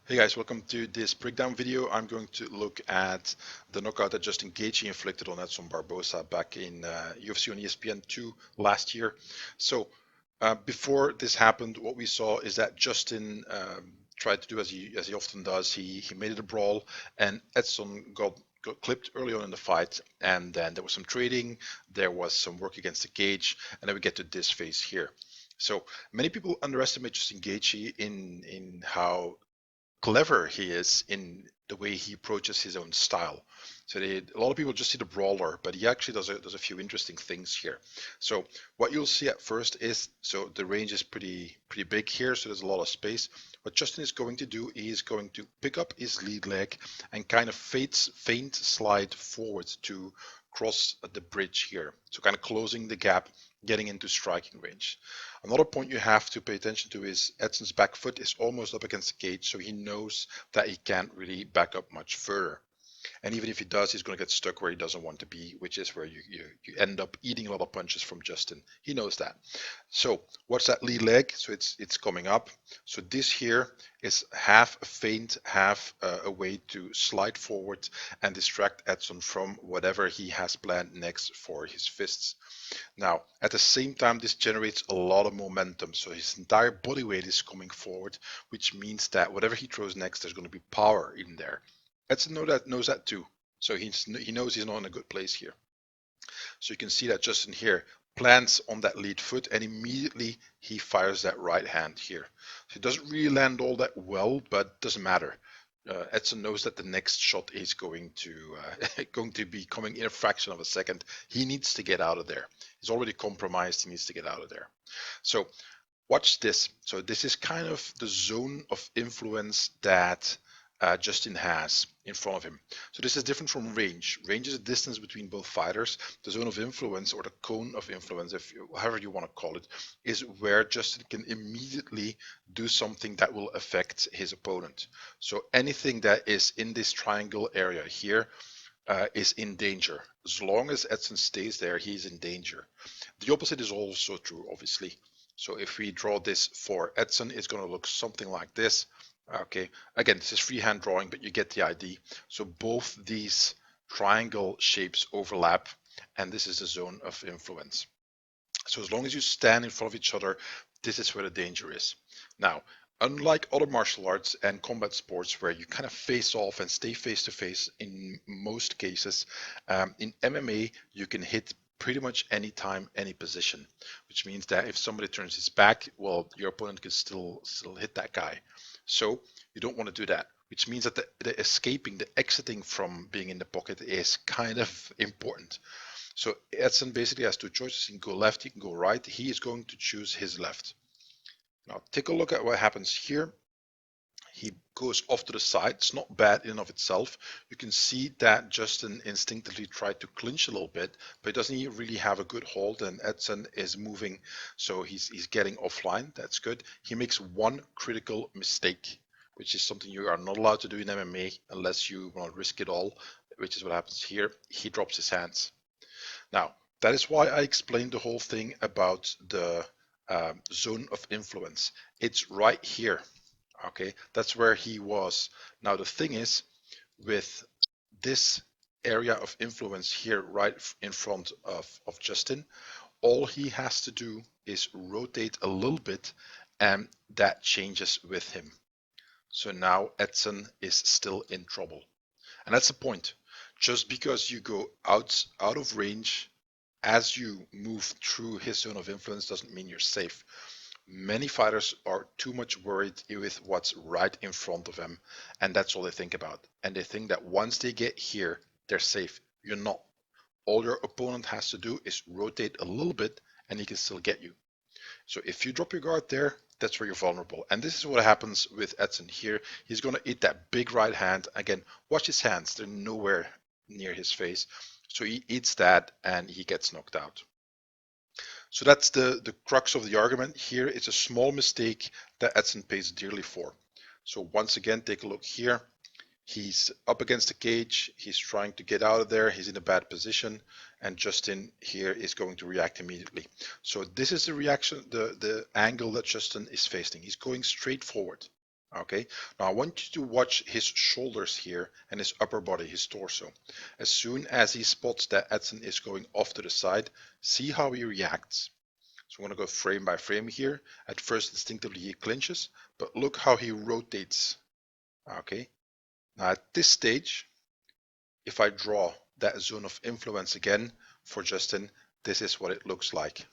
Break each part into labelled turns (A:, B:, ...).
A: Hey guys, welcome to this breakdown video. I'm going to look at the knockout that Justin Gaethje inflicted on Edson Barboza back in UFC on ESPN2 last year. So before this happened, what we saw is that Justin tried to do as he often does. He made it a brawl, and Edson got clipped early on in the fight, and then there was some trading, there was some work against the cage, and then we get to this phase here. So many people underestimate Justin Gaethje in how clever he is in the way he approaches his own style. So a lot of people just see the brawler, but he actually does a few interesting things here. So what you'll see at first is the range is pretty big here, so there's a lot of space. What Justin is going to do is going to pick up his lead leg and kind of feint slide forward to cross the bridge here. So kind of closing the gap, getting into striking range. Another point you have to pay attention to is Edson's back foot is almost up against the cage, so he knows that he can't really back up much further. And even if he does, he's going to get stuck where he doesn't want to be, which is where you end up eating a lot of punches from Justin. He knows that. So what's that lead leg? So it's coming up. So this here is half a feint, half a way to slide forward and distract Edson from whatever he has planned next for his fists. Now, at the same time, this generates a lot of momentum. So his entire body weight is coming forward, which means that whatever he throws next, there's going to be power in there. Edson knows that too. So he knows he's not in a good place here. So you can see that Justin here plants on that lead foot and immediately he fires that right hand here. So he doesn't really land all that well, but doesn't matter. Edson knows that the next shot is going to going to be coming in a fraction of a second. He needs to get out of there. He's already compromised. He needs to get out of there. So watch this. So this is kind of the zone of influence that Justin has in front of him. So this is different from range. Range is a distance between both fighters. The zone of influence, or the cone of influence, however you want to call it, is where Justin can immediately do something that will affect his opponent. So anything that is in this triangle area here is in danger. As long as Edson stays there, he's in danger. The opposite is also true, obviously. So if we draw this for Edson, it's going to look something like this. Okay, again, this is freehand drawing, but you get the idea. So both these triangle shapes overlap, and this is the zone of influence. So as long as you stand in front of each other, this is where the danger is. Now, unlike other martial arts and combat sports where you kind of face off and stay face to face in most cases, in MMA, you can hit pretty much any time, any position, which means that if somebody turns his back, well, your opponent can still hit that guy. So you don't want to do that, which means that the escaping, the exiting from being in the pocket is kind of important. So Edson basically has two choices. He can go left, he can go right. He is going to choose his left. Now take a look at what happens here. He goes off to the side. It's not bad in and of itself. You can see that Justin instinctively tried to clinch a little bit, but he doesn't really have a good hold, and Edson is moving, so he's getting offline. That's good. He makes one critical mistake, which is something you are not allowed to do in MMA unless you want to risk it all, which is what happens here. He drops his hands. Now, that is why I explained the whole thing about the zone of influence. It's right here. Okay, that's where he was. Now, the thing is, with this area of influence here right in front of Justin, all he has to do is rotate a little bit and that changes with him. So now Edson is still in trouble. And that's the point. Just because you go out of range as you move through his zone of influence doesn't mean you're safe. Many fighters are too much worried with what's right in front of them, and that's all they think about. And they think that once they get here, they're safe. You're not. All your opponent has to do is rotate a little bit, and he can still get you. So if you drop your guard there, that's where you're vulnerable. And this is what happens with Edson here. He's going to eat that big right hand. Again, watch his hands. They're nowhere near his face. So he eats that and he gets knocked out. So that's the crux of the argument here. It's a small mistake that Edson pays dearly for. So once again, take a look here. He's up against the cage. He's trying to get out of there. He's in a bad position. And Justin here is going to react immediately. So this is the reaction, the angle that Justin is facing. He's going straight forward. Okay, now I want you to watch his shoulders here and his upper body, his torso. As soon as he spots that Edson is going off to the side, see how he reacts. So I'm going to go frame by frame here. At first, instinctively he clinches, but look how he rotates. Okay, now at this stage, if I draw that zone of influence again for Justin, this is what it looks like.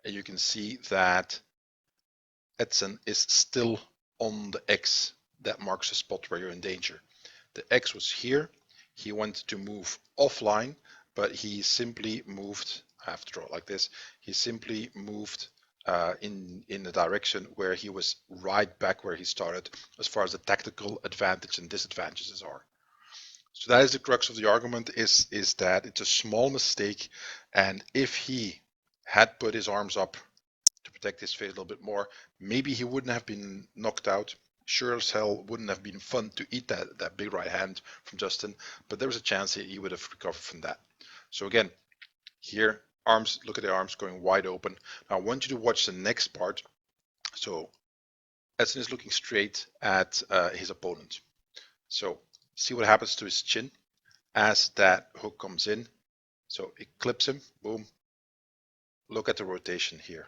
A: And you can see that Edson is still on the X that marks the spot where you're in danger. The X was here. He went to move offline, but he simply moved, I have to draw it like this, he simply moved in the direction where he was right back where he started as far as the tactical advantage and disadvantages are. So that is the crux of the argument, is that it's a small mistake, and if he had put his arms up to protect his face a little bit more, maybe he wouldn't have been knocked out. Sure as hell wouldn't have been fun to eat that big right hand from Justin, but there was a chance he would have recovered from that. So again, here, arms, look at the arms going wide open. Now I want you to watch the next part. So Edson is looking straight at his opponent. So see what happens to his chin as that hook comes in. So it clips him, boom. Look at the rotation here.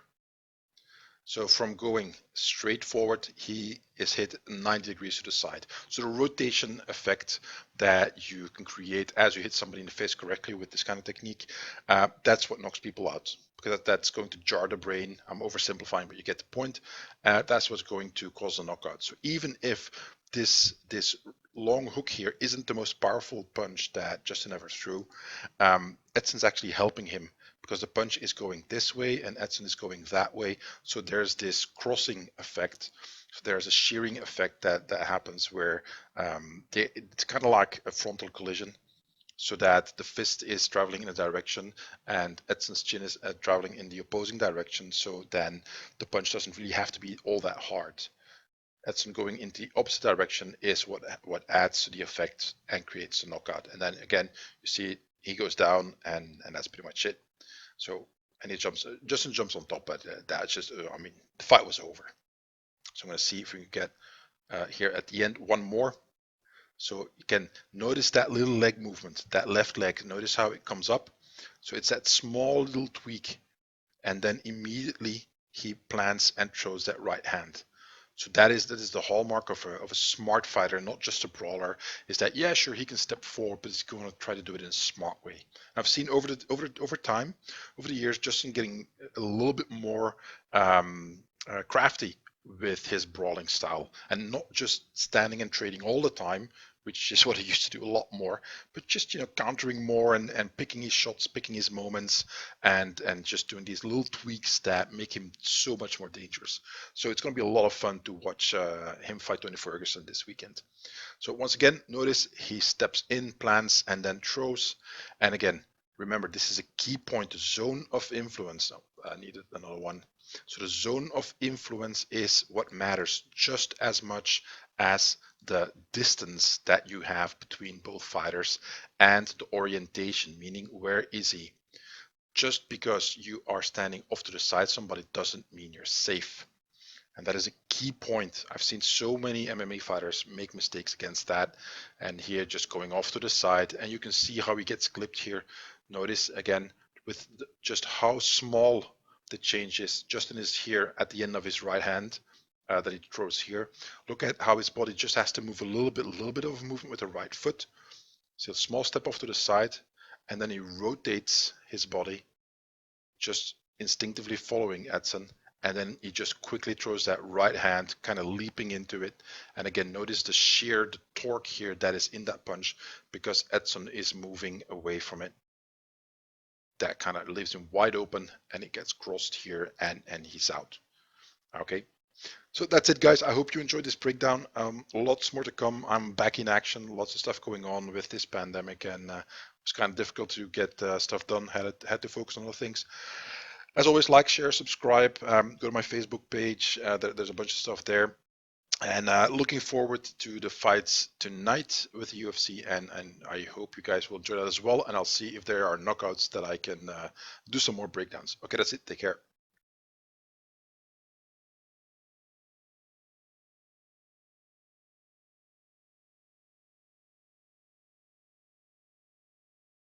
A: So from going straight forward, he is hit 90 degrees to the side. So the rotation effect that you can create as you hit somebody in the face correctly with this kind of technique, that's what knocks people out, because that's going to jar the brain. I'm oversimplifying, but you get the point. That's what's going to cause a knockout. So even if this long hook here isn't the most powerful punch that Justin ever threw, Edson's actually helping him, because the punch is going this way and Edson is going that way. So there's this crossing effect. So there's a shearing effect that happens where it's kind of like a frontal collision, so that the fist is traveling in a direction and Edson's chin is traveling in the opposing direction. So then the punch doesn't really have to be all that hard. Edson going in the opposite direction is what adds to the effect and creates the knockout. And then again, you see he goes down, and that's pretty much it. So, and he jumps, Justin jumps on top, but that's just, I mean, the fight was over. So I'm going to see if we can get here at the end one more. So you can notice that little leg movement, that left leg. Notice how it comes up. So it's that small little tweak, and then immediately he plants and throws that right hand. So that is the hallmark of a smart fighter, not just a brawler. Is that, yeah, sure, he can step forward, but he's going to try to do it in a smart way. I've seen over time, over the years, Justin getting a little bit more crafty with his brawling style, and not just standing and trading all the time, which is what he used to do a lot more, but just countering more and picking his shots, picking his moments, and just doing these little tweaks that make him so much more dangerous. So it's going to be a lot of fun to watch him fight Tony Ferguson this weekend. So once again, notice he steps in, plants, and then throws. And again, remember, this is a key point, the zone of influence. Oh, I needed another one. So the zone of influence is what matters just as much as the distance that you have between both fighters and the orientation, meaning where is he? Just because you are standing off to the side somebody doesn't mean you're safe. And that is a key point. I've seen so many MMA fighters make mistakes against that. And here just going off to the side, and you can see how he gets clipped here. Notice again with just how small the change is. Justin is here at the end of his right hand that he throws here. Look at how his body just has to move a little bit of a movement with the right foot. So a small step off to the side, and then he rotates his body, just instinctively following Edson, and then he just quickly throws that right hand, kind of leaping into it. And again, notice the sheer torque here that is in that punch, because Edson is moving away from it. That kind of leaves him wide open, and it gets crossed here, and he's out. Okay. So that's it, guys. I hope you enjoyed this breakdown. Lots more to come. I'm back in action. Lots of stuff going on with this pandemic, and it was kind of difficult to get stuff done. Had to focus on other things. As always, like, share, subscribe. Go to my Facebook page. There's a bunch of stuff there. And looking forward to the fights tonight with the UFC, and I hope you guys will enjoy that as well. And I'll see if there are knockouts that I can do some more breakdowns. Okay, that's it. Take care.